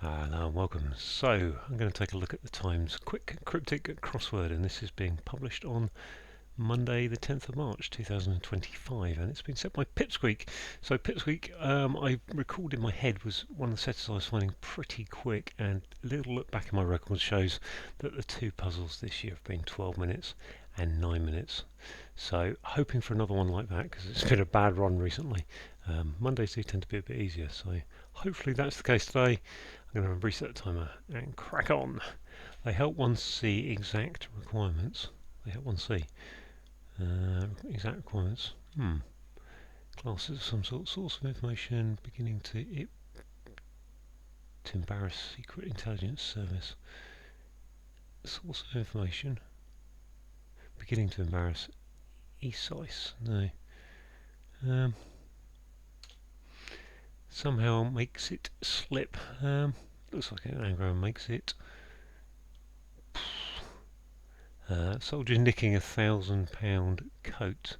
Hello and welcome. So, I'm going to take a look at the Times quick cryptic crossword, and this is being published on Monday the 10th of March 2025, and it's been set by Pipsqueak. So Pipsqueak, I recalled in my head, was one of the sets I was finding pretty quick, and a little look back in my records shows that the two puzzles this year have been 12 minutes and 9 minutes. So hoping for another one like that, because it's been a bad run recently. Mondays do tend to be a bit easier, so hopefully that's the case today. I'm going to reset the timer and crack on. They help one see exact requirements. They help one see exact requirements. Classes of some sort, source of information, beginning to embarrass secret intelligence service. Source of information, beginning to embarrass ESIS. No. Somehow makes it slip. Looks like an anagram makes it. Soldier nicking £1,000 coat.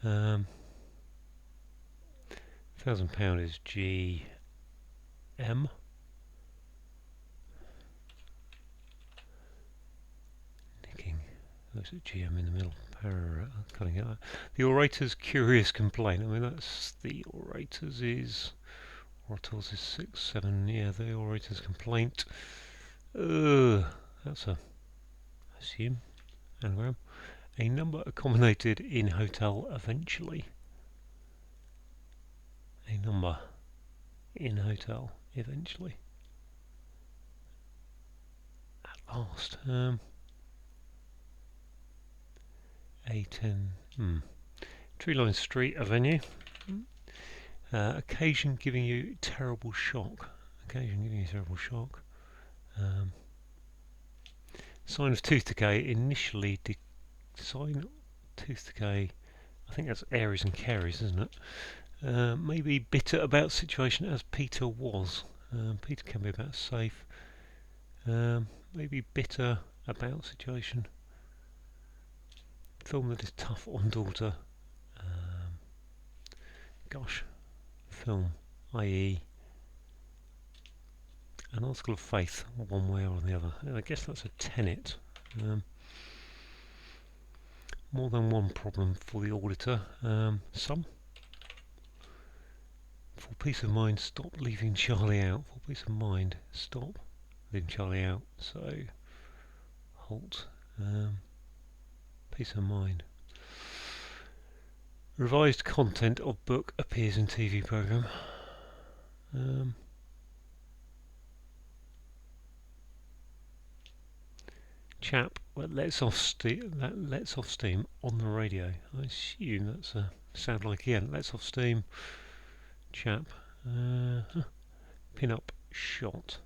£1,000 is GM. Nicking. Looks at GM in the middle. Cutting it out. The orator's curious complaint. I mean, that's the orator's is. Orators is 6, 7. Yeah, the orator's complaint. That's a. Assume. Anagram. A number accommodated in hotel eventually. A number in hotel eventually. At last. A10. Tree Line Street, a venue. Occasion giving you terrible shock. Occasion giving you terrible shock. Sign of tooth decay. Initially, sign tooth decay. I think that's Aries and Caries, isn't it? Maybe bitter about situation as Peter was. Peter can be about safe. Maybe bitter about situation. Film that is tough on daughter. Gosh. Film, i.e. an article of faith, one way or the other. I guess that's a tenet. More than one problem for the auditor. Some. For peace of mind, stop leaving Charlie out. For peace of mind, stop leaving Charlie out. So, halt. Peace of mind. Revised content of book appears in TV programme. Chap that lets off steam on the radio. I assume that's a sound like lets off steam. Chap. Pin up shot.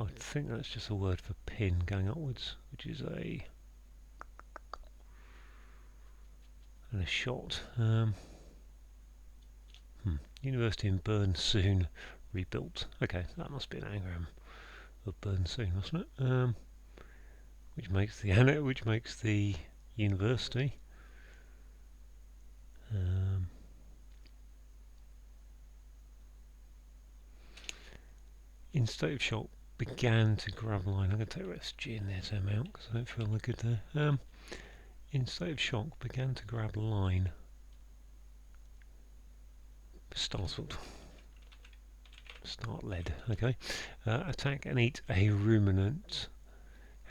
I think that's just a word for pin going upwards, which is a shot. University in Bern soon rebuilt. Okay, that must be an anagram of Bern soon, mustn't it? Which makes the university. In state of shock, began to grab line. I'm going to take SG in there to amount because I don't feel no good there. In state of shock, began to grab line. Startled. Start led. Okay. Attack and eat a ruminant.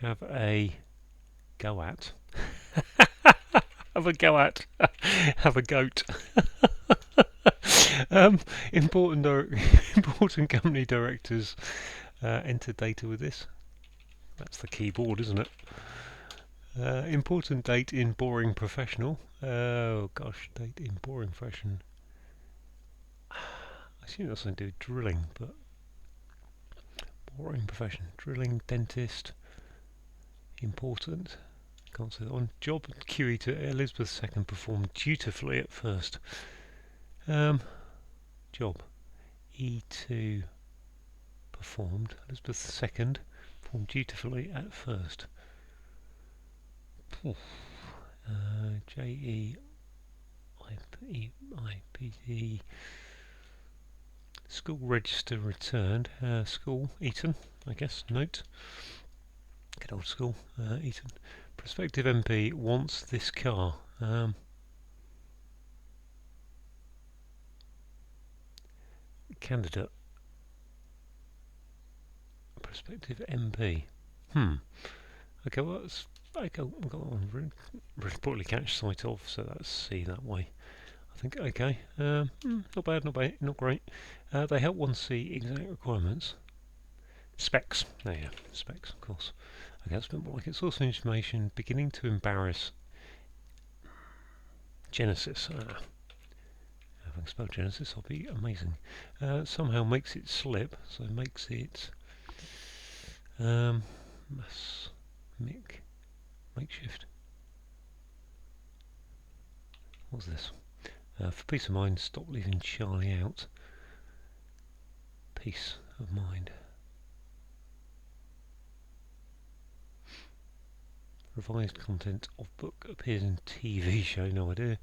Have a go at. Have a go at. Have a goat. Important company directors enter data with this. That's the keyboard, isn't it? Important date in boring professional. Oh gosh, date in boring profession. I assume that's something to do with drilling, but boring profession. Drilling, dentist. Important. Can't say that one. Job QE to Elizabeth II performed dutifully at first. Job E2 performed. Elizabeth II performed dutifully at first. JEIPD. School register returned. School, Eton, I guess. Note. Good old school, Eton. Prospective MP wants this car. Candidate. Prospective MP. Okay, well, that's... I've got one really poorly catch sight of, so that's C that way. I think, okay. Not bad, not great. They help one see exact requirements. Specs. There you go. Specs, of course. Okay, that's a bit more like it. Source of information beginning to embarrass Genesis. If I can spell Genesis, I'll be amazing. Somehow makes it slip, so makes it makeshift. What's this? For peace of mind, stop leaving Charlie out. Peace of mind. Revised content of book appears in TV show, no idea.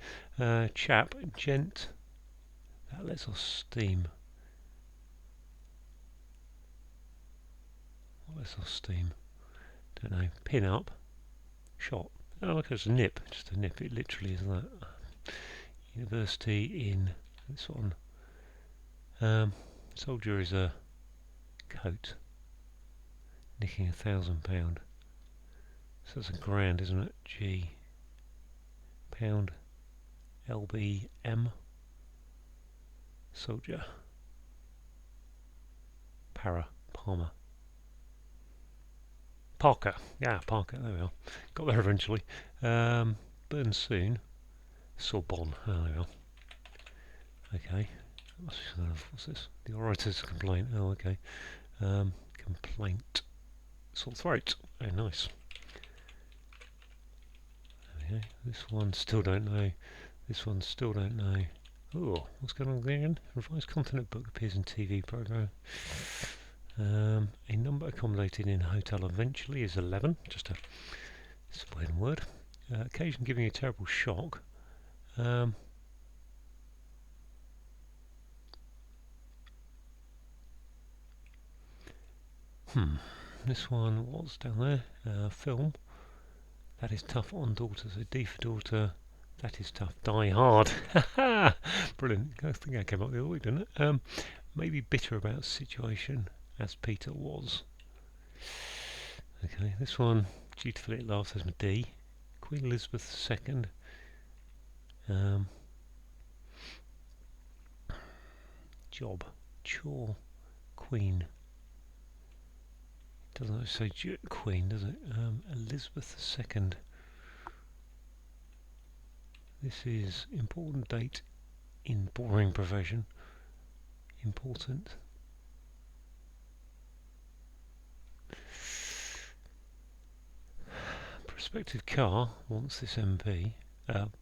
Chap, gent, that lets off steam. What lets off steam? Don't know. Pin up, shot. Oh, okay, it's a nip, just a nip, it literally is that. University in this one. Soldier is a coat. Nicking £1,000. So that's a grand, isn't it? G. Pound. LBM. Soldier. Para. Palmer. Parker. Yeah, Parker. There we are. Got there eventually. Burn soon. Sorbonne. Oh, there we are. Okay. What's this? The orator's complaint. Oh, okay. Complaint. Sore throat. Oh, nice. Okay. This one still don't know. This one still don't know. Oh, what's going on there again? Revised content of book appears in TV program. A number accommodated in a hotel eventually is 11. Just a weird word. Occasion giving a terrible shock. This one, what's down there? Film. That is tough on daughter. So D for daughter. That is tough. Die Hard. Brilliant. I think I came up the other week, didn't it? Maybe bitter about situation, as Peter was. Okay, this one, dutifully at last, has my D. Queen Elizabeth II. Job. Chore. Queen. Doesn't say Queen, does it? Elizabeth II. This is important date in boring profession. Important. Prospective car wants this MP.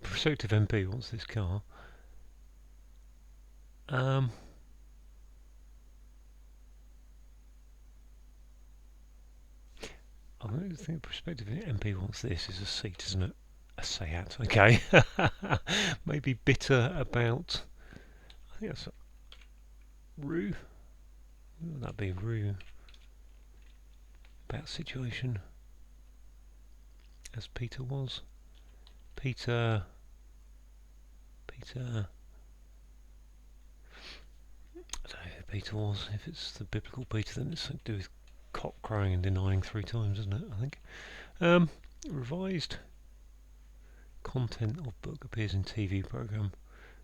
Prospective MP wants this car. I don't think prospective MP wants this is a seat, isn't it? A Seat, okay. Maybe bitter about, I think that's Rue. Would that be Rue? About situation, as Peter was. Peter. I don't know who Peter was. If it's the biblical Peter, then it's something to do with cock crowing and denying 3 times, isn't it? I think. Revised content of book appears in TV program.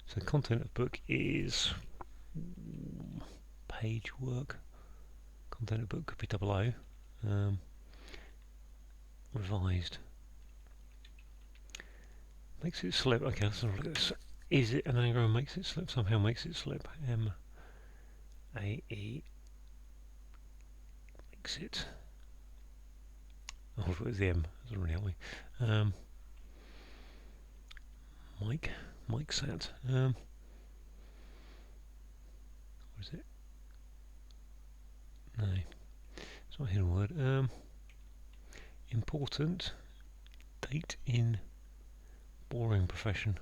So content of book is page work. Content of book could be double O. Revised. Makes it slip. Okay, let's have a look at this. Is it an anagram makes it slip? Somehow makes it slip. M-A-E makes it. Oh, what was the M? Doesn't really help me. Mike sat. What is it? No, it's not a hidden word. Important date in boring profession.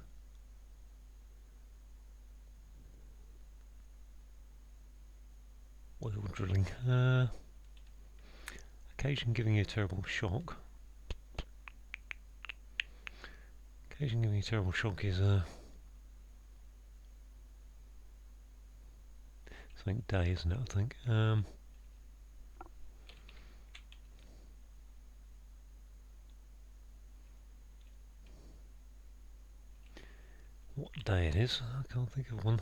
oil drilling. Occasion giving you a terrible shock. Occasion giving you a terrible shock is something day, isn't it? I think. What day it is? I can't think of one.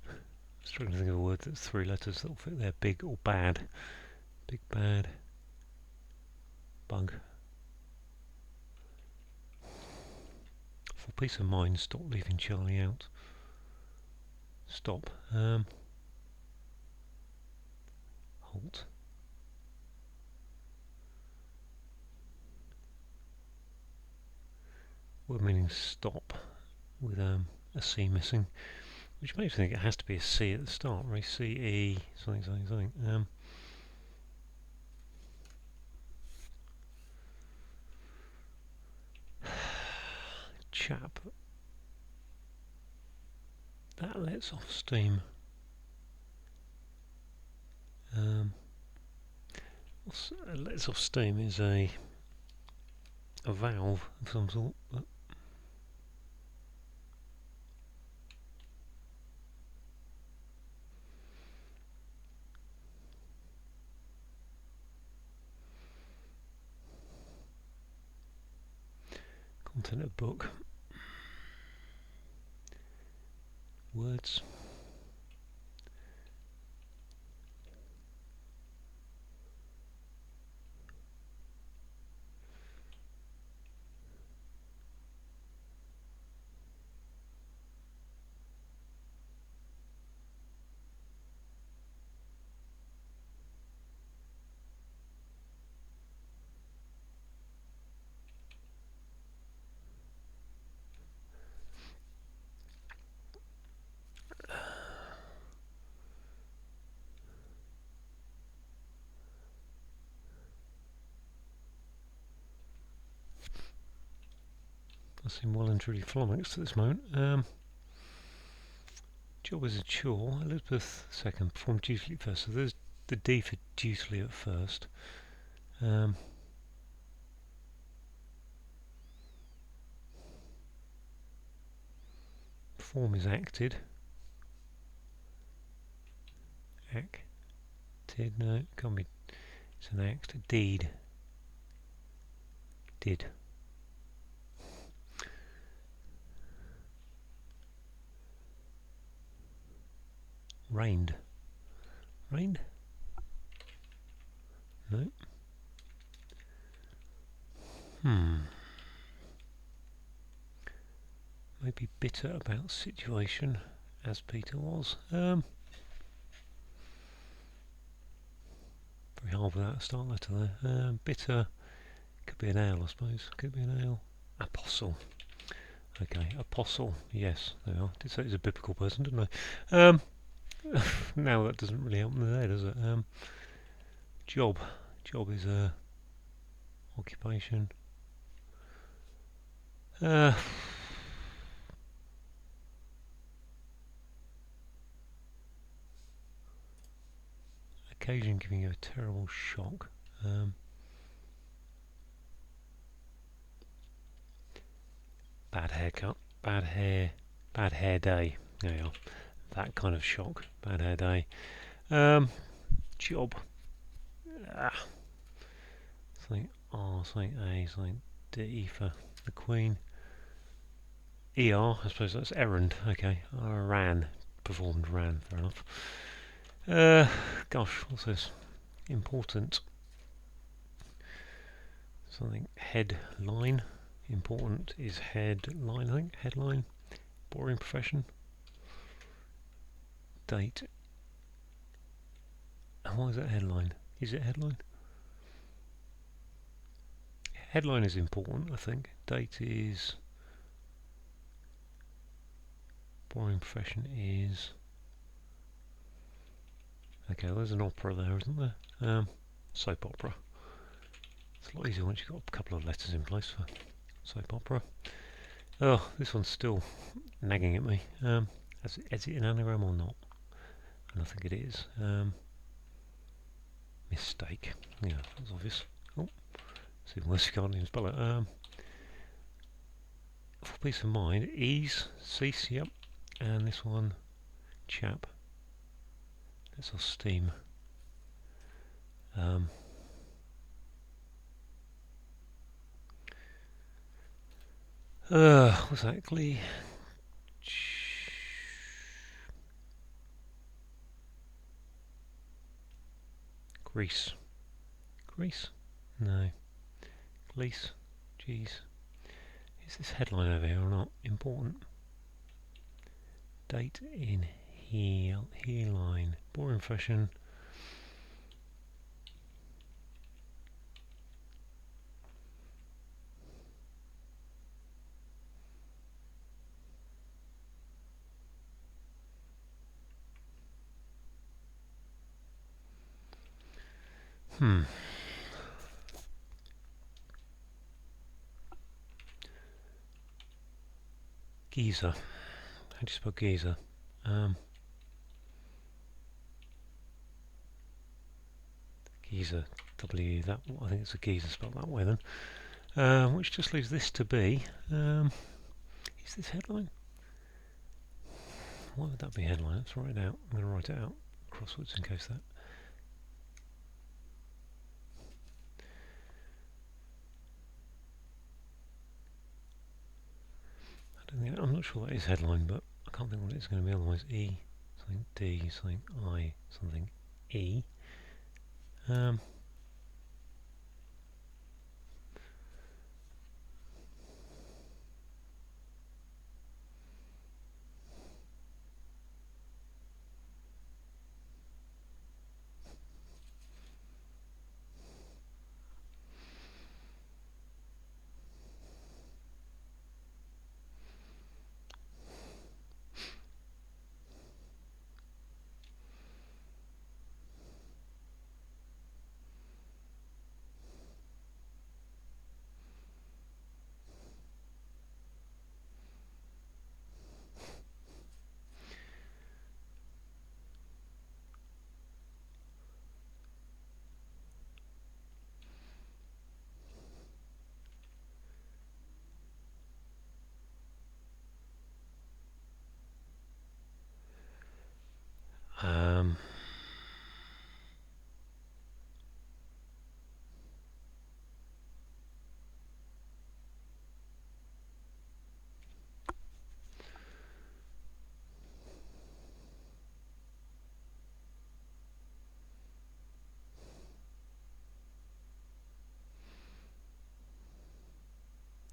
I'm struggling to think of a word that's 3 letters that'll fit there. Big or bad. Big bad. Bug. For peace of mind, stop leaving Charlie out. Stop. Halt. Word meaning stop with a C missing, which makes me think it has to be a C at the start, right? C-E, something, something, something. Chap. That lets off steam. Lets off steam is a valve of some sort. Content of book. Words. I seem well and truly flummoxed at this moment. Job is a chore. Elizabeth second. Performed dutifully at first. So there's the D for dutifully at first. Form is acted. Acted. No, it can't be. It's an act. Deed. Did. Rained. Rained? No. Maybe bitter about situation, as Peter was. Very hard without a start letter there. Bitter. Could be an ale, I suppose. Could be an ale. Apostle. Okay, apostle. Yes, there we are. Did say he's a biblical person, didn't I? Now that doesn't really help me there, does it? Job. Job is a occupation. Occasion giving you a terrible shock. Bad haircut. Bad hair day. There you are. That kind of shock. Bad hair day. Job. Something R, something A, something D for the Queen. ER, I suppose that's errand. Okay. Ran. Performed ran. Fair enough. Gosh, what's this? Important. Something headline. Important is headline, I think. Headline. Boring profession. Date. Why is that headline? Is it headline? Headline is important, I think. Date is... Boring profession is... Okay, well, there's an opera there, isn't there? Soap opera. It's a lot easier once you've got a couple of letters in place for soap opera. Oh, this one's still nagging at me. Is it an anagram or not? and I think it is. Mistake. Yeah, that's obvious. Oh, it's even worse if you can't even spell it. For peace of mind, ease, cease, yep. And this one, chap. That's our steam. What's that? Grease. Grease? No. Glease. Jeez. Is this headline over here or not? Important. Date in here line. Boring fashion. Geezer. How do you spell geezer? Geezer. W. That. I think it's a geezer spelled that way then. Which just leaves this to be. Is this headline? Why would that be headline? Let's write it out. I'm going to write it out. Crosswords in case that. I'm not sure that is headline, but I can't think what it's going to be otherwise. E, something D, something I, something E.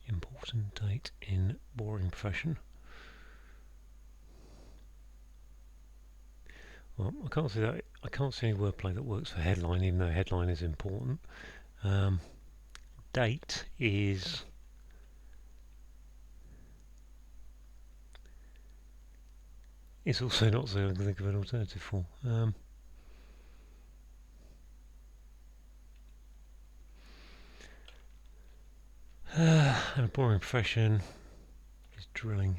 Important date in boring profession. Well, I can't see that. I can't see any wordplay that works for headline, even though headline is important. Date is also not so I can think of an alternative for. And a boring profession is drilling.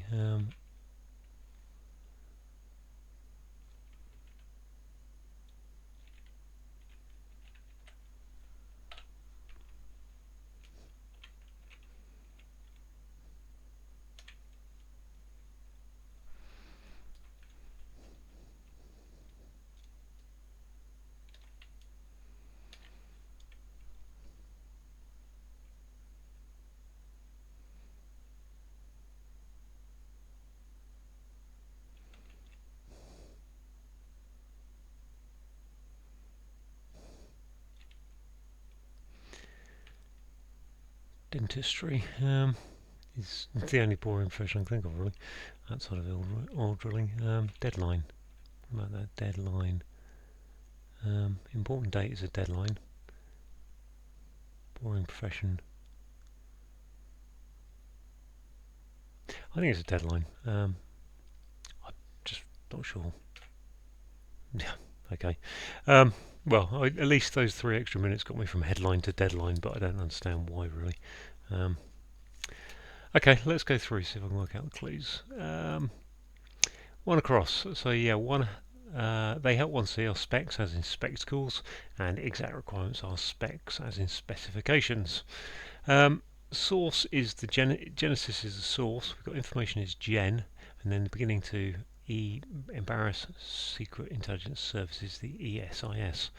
Dentistry is the only boring profession I can think of, really, outside of oil drilling. Deadline. What about that? Deadline. Important date is a deadline. Boring profession. I think it's a deadline. I'm just not sure. Yeah, okay. Well, at least those 3 extra minutes got me from headline to deadline, but I don't understand why, really. Okay, let's go through, see if I can work out the clues. One across. So yeah, one they help one see are specs, as in spectacles, and exact requirements are specs, as in specifications. Source is the genesis is the source. We've got information is gen, and then the beginning to embarrass secret intelligence services, the ESIS.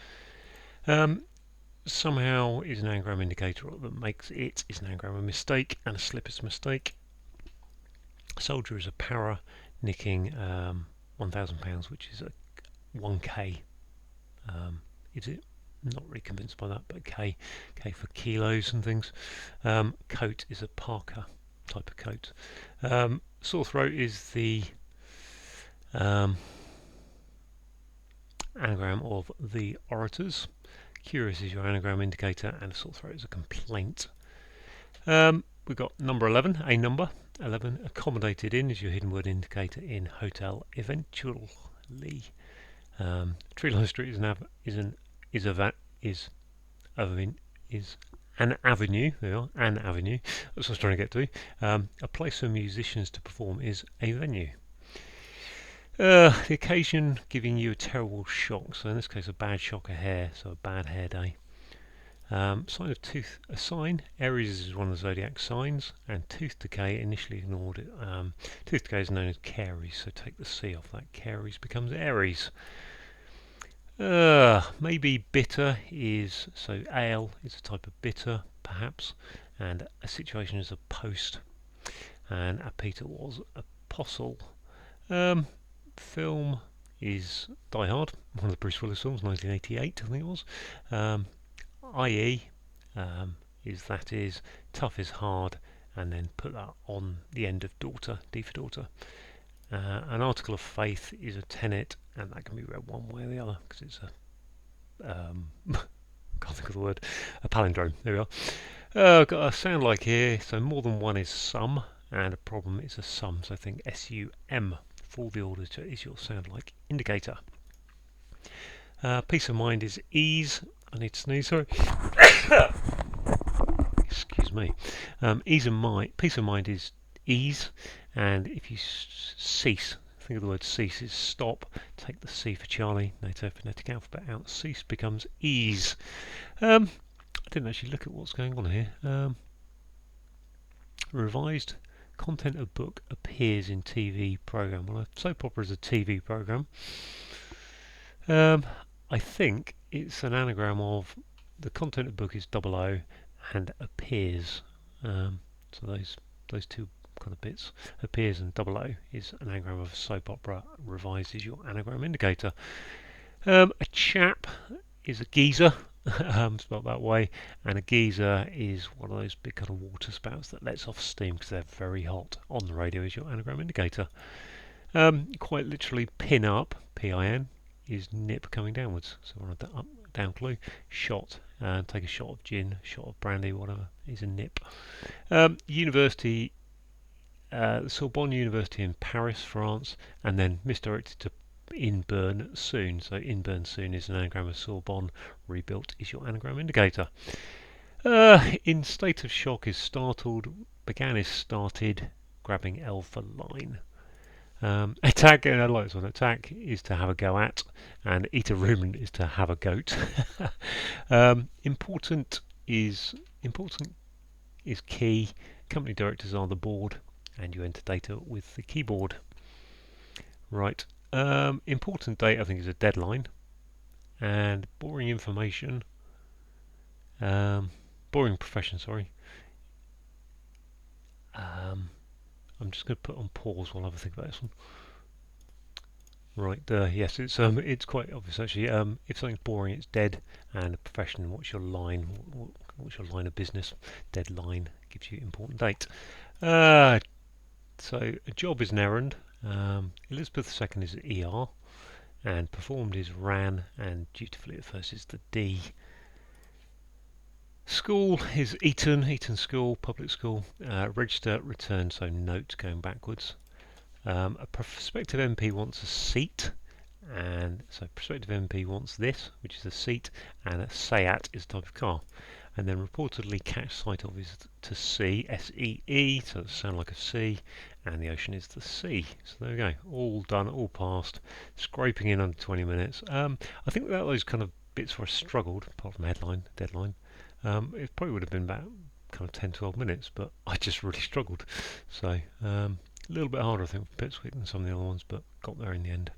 Somehow is an anagram indicator that makes it is an anagram a mistake, and a slip is a mistake. Soldier is a para nicking £1,000, which is a 1k. Is it? Not really convinced by that, but K for kilos and things. Coat is a parka type of coat. Sore throat is the anagram of the orators. Curious is your anagram indicator, and a sore throat is a complaint. We've got number 11, a number. 11, accommodated in is your hidden word indicator in hotel eventually. Tree Line Street is an avenue. There are an avenue. That's what I was trying to get to. A place for musicians to perform is a venue. The occasion giving you a terrible shock. So in this case, a bad shock of hair. So a bad hair day. Sign of tooth. A sign. Aries is one of the zodiac signs, and tooth decay initially ignored. Tooth decay is known as caries. So take the C off that. Caries becomes Aries. Maybe bitter is, so ale is a type of bitter, perhaps, and a situation is a post, and a Peter was apostle. Film is Die Hard, one of the Bruce Willis films, 1988, I think it was. I.e. is tough is hard, and then put that on the end of daughter, D for daughter. An article of faith is a tenet, and that can be read one way or the other because it's a can't think of the word, a palindrome. There we are. Got a sound like here, so more than one is some, and a problem is a sum. So I think SUM for the order is your sound like indicator. Peace of mind is ease. I need to sneeze. Sorry. Excuse me. Peace of mind is ease, and if you cease, think of the word cease is stop, take the C for Charlie, NATO phonetic alphabet out, cease becomes ease. I didn't actually look at what's going on here. Revised content of book appears in TV program. Well, a soap opera is a TV program. I think it's an anagram of the content of book is double O and appears. So those two kind of bits. Appears and double O is an anagram of a soap opera. Revised is your anagram indicator. A chap is a geezer, spelled that way, and a geezer is one of those big kind of water spouts that lets off steam because they're very hot. On the radio is your anagram indicator. Quite literally, pin up, P-I-N, is nip coming downwards. So we're on a down clue. Shot, take a shot of gin, shot of brandy, whatever, is a nip. University, Sorbonne University in Paris, France, and then misdirected to in Bern soon. So in Bern soon is an anagram of Sorbonne. Rebuilt is your anagram indicator. In state of shock is startled. Began is started. Grabbing L for line. Attack, and I like this one. Attack is to have a go at, and eat a rumen is to have a goat. Important is key. Company directors are the board, and you enter data with the keyboard. Right. Important date I think is a deadline, and boring information. Boring profession. Sorry. I'm just going to put on pause while I have a think about this one. Right, yes, it's quite obvious actually. If something's boring, it's dead, and a profession. What's your line? What's your line of business? Deadline gives you important date. So a job is an errand. Elizabeth II is ER, and performed is ran, and dutifully at first is the D. School is Eton School, public school. Register, return, so note going backwards. A prospective MP wants a seat, and so prospective MP wants this, which is a seat, and a Seat is a type of car. and then reportedly catch sight of is to sea, S-E-E, so it sound like a C, and the ocean is the sea. So there we go, all done, all passed, scraping in under 20 minutes. I think without those kind of bits where I struggled, apart from headline, deadline, it probably would have been about kind of 10-12 minutes, but I just really struggled. So a little bit harder I think for Pipsqueak than some of the other ones, but got there in the end.